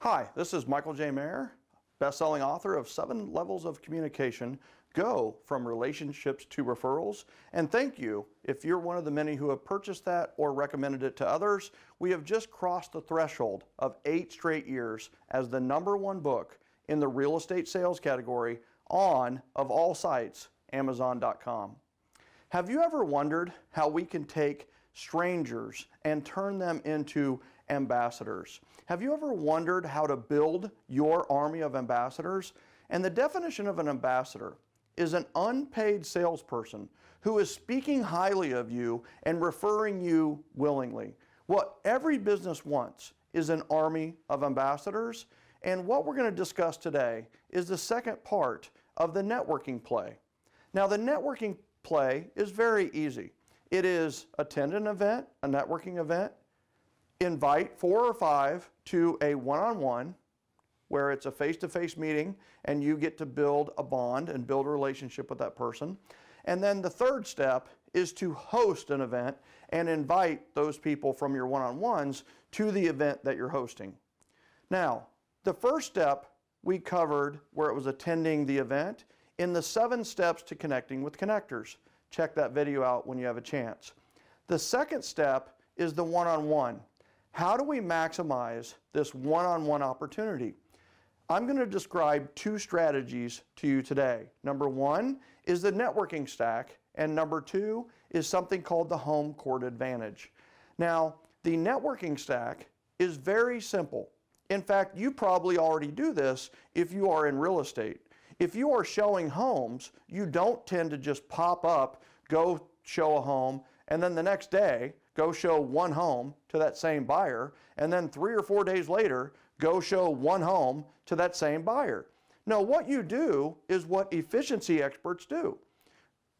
Hi, this is Michael J. Maher, best-selling author of 7 Levels of Communication, Go from Relationships to Referrals. And thank you if you're one of the many who have purchased that or recommended it to others. We have just crossed the threshold of 8 straight years as the #1 book in the real estate sales category on, of all sites, Amazon.com. Have you ever wondered how we can take strangers and turn them into ambassadors? Have you ever wondered how to build your army of ambassadors? And the definition of an ambassador is an unpaid salesperson who is speaking highly of you and referring you willingly. What every business wants is an army of ambassadors. And what we're going to discuss today is the second part of the networking play. Now, the networking play is very easy. It is attend an event, a networking event, invite 4 or 5 to a one-on-one where it's a face-to-face meeting and you get to build a bond and build a relationship with that person. And then the third step is to host an event and invite those people from your one-on-ones to the event that you're hosting. Now, the first step we covered where it was attending the event in the 7 steps to connecting with connectors. Check that video out when you have a chance. The second step is the one-on-one. How do we maximize this one-on-one opportunity? I'm going to describe 2 strategies to you today. Number 1 is the networking stack, and number 2 is something called the home court advantage. Now, the networking stack is very simple. In fact, you probably already do this if you are in real estate. If you are showing homes, you don't tend to just pop up, go show a home, and then the next day, go show one home to that same buyer, and then 3 or 4 days later, go show one home to that same buyer. No, what you do is what efficiency experts do.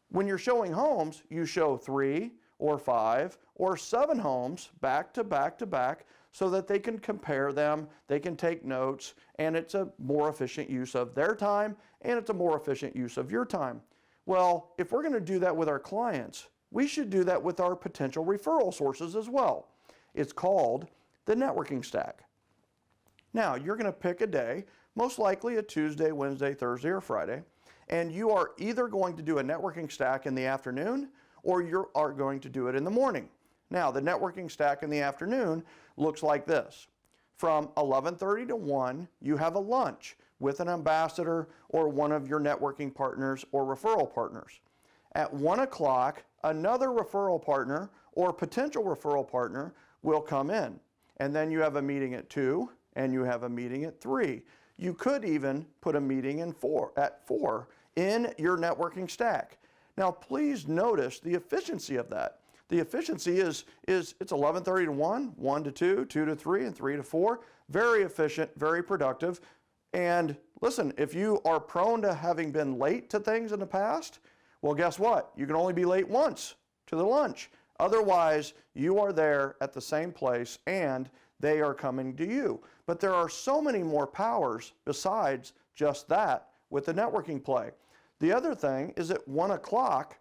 When you're showing homes, you show 3 or 5 or 7 homes back to back to back so that they can compare them, they can take notes, and it's a more efficient use of their time, and it's a more efficient use of your time. Well, if we're going to do that with our clients, we should do that with our potential referral sources as well. It's called the networking stack. Now, you're going to pick a day, most likely a Tuesday, Wednesday, Thursday, or Friday, and you are either going to do a networking stack in the afternoon or you are going to do it in the morning. Now, the networking stack in the afternoon looks like this. From 11:30 to 1, you have a lunch with an ambassador or one of your networking partners or referral partners. At 1 o'clock, another referral partner or potential referral partner will come in. And then you have a meeting at 2 and you have a meeting at 3. You could even put a meeting at 4 in your networking stack. Now, please notice the efficiency of that. The efficiency is it's 11:30 to 1, 1 to 2, 2 to 3, and 3 to 4. Very efficient, very productive. And listen, if you are prone to having been late to things in the past, well, guess what? You can only be late once to the lunch. Otherwise, you are there at the same place and they are coming to you. But there are so many more powers besides just that with the networking play. The other thing is at 1 o'clock,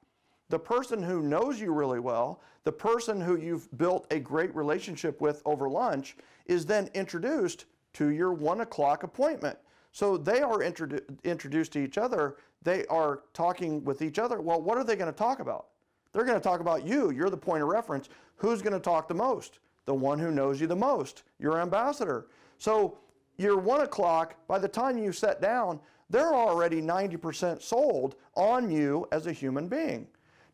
the person who knows you really well, the person who you've built a great relationship with over lunch, is then introduced to your 1 o'clock appointment. So they are introduced to each other. They are talking with each other. Well, what are they going to talk about? They're going to talk about you. You're the point of reference. Who's going to talk the most? The one who knows you the most, your ambassador. So your 1 o'clock, by the time you sit down, they're already 90% sold on you as a human being.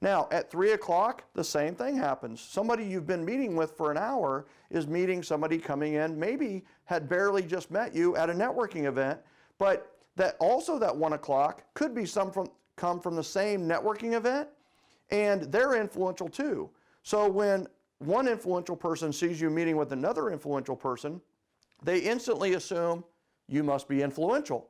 Now, at 3 o'clock, the same thing happens. Somebody you've been meeting with for an hour is meeting somebody coming in, maybe had barely just met you at a networking event, but that 1 o'clock could be come from the same networking event, and they're influential too. So when one influential person sees you meeting with another influential person, they instantly assume you must be influential.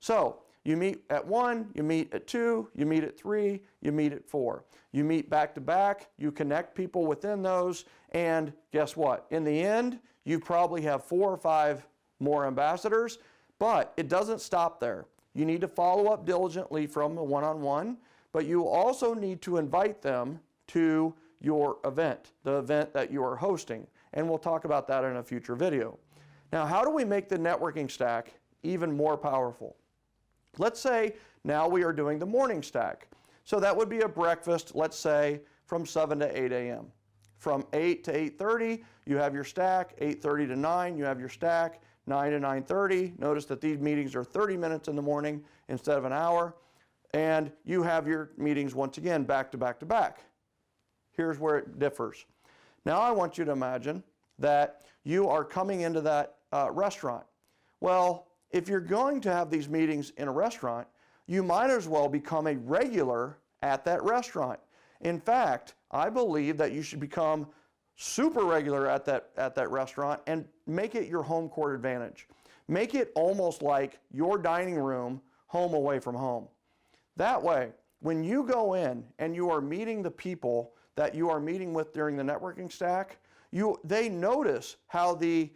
So you meet at 1, you meet at 2, you meet at 3, you meet at 4. You meet back to back, you connect people within those, and guess what? In the end, you probably have 4 or 5 more ambassadors, but it doesn't stop there. You need to follow up diligently from the one-on-one, but you also need to invite them to your event, the event that you are hosting. And we'll talk about that in a future video. Now, how do we make the networking stack even more powerful? Let's say now we are doing the morning stack. So that would be a breakfast, let's say, from 7 to 8 a.m. From 8 to 8:30, you have your stack. 8:30 to 9, you have your stack. 9 to 9:30, notice that these meetings are 30 minutes in the morning instead of an hour. And you have your meetings once again back to back to back. Here's where it differs. Now I want you to imagine that you are coming into that restaurant. Well, if you're going to have these meetings in a restaurant, you might as well become a regular at that restaurant. In fact, I believe that you should become super regular at that restaurant and make it your home court advantage. Make it almost like your dining room, home away from home. That way, when you go in and you are meeting the people that you are meeting with during the networking stack, they notice how the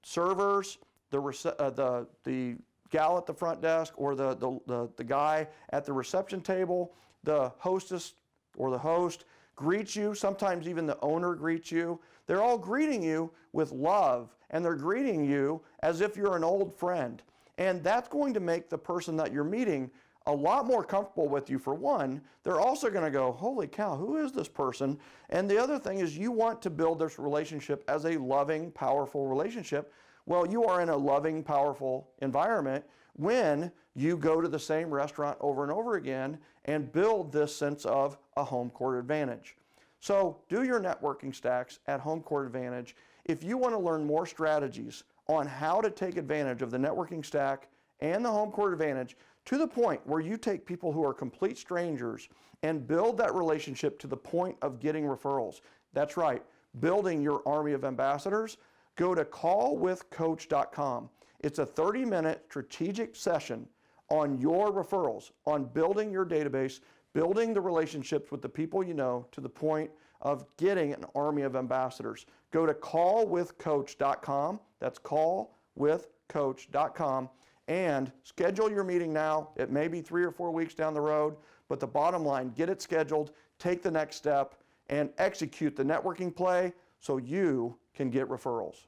servers, the gal at the front desk, or the guy at the reception table, the hostess or the host greets you. Sometimes even the owner greets you. They're all greeting you with love, and they're greeting you as if you're an old friend. And that's going to make the person that you're meeting a lot more comfortable with you, for one. They're also going to go, holy cow, who is this person? And the other thing is, you want to build this relationship as a loving, powerful relationship. Well, you are in a loving, powerful environment when you go to the same restaurant over and over again and build this sense of a home court advantage. So do your networking stacks at home court advantage. If you want to learn more strategies on how to take advantage of the networking stack and the home court advantage to the point where you take people who are complete strangers and build that relationship to the point of getting referrals. That's right, building your army of ambassadors. Go to callwithcoach.com. It's a 30-minute strategic session on your referrals, on building your database, building the relationships with the people you know to the point of getting an army of ambassadors. Go to callwithcoach.com. That's callwithcoach.com. And schedule your meeting now. It may be 3 or 4 weeks down the road, but the bottom line, get it scheduled, take the next step, and execute the networking play so you can get referrals.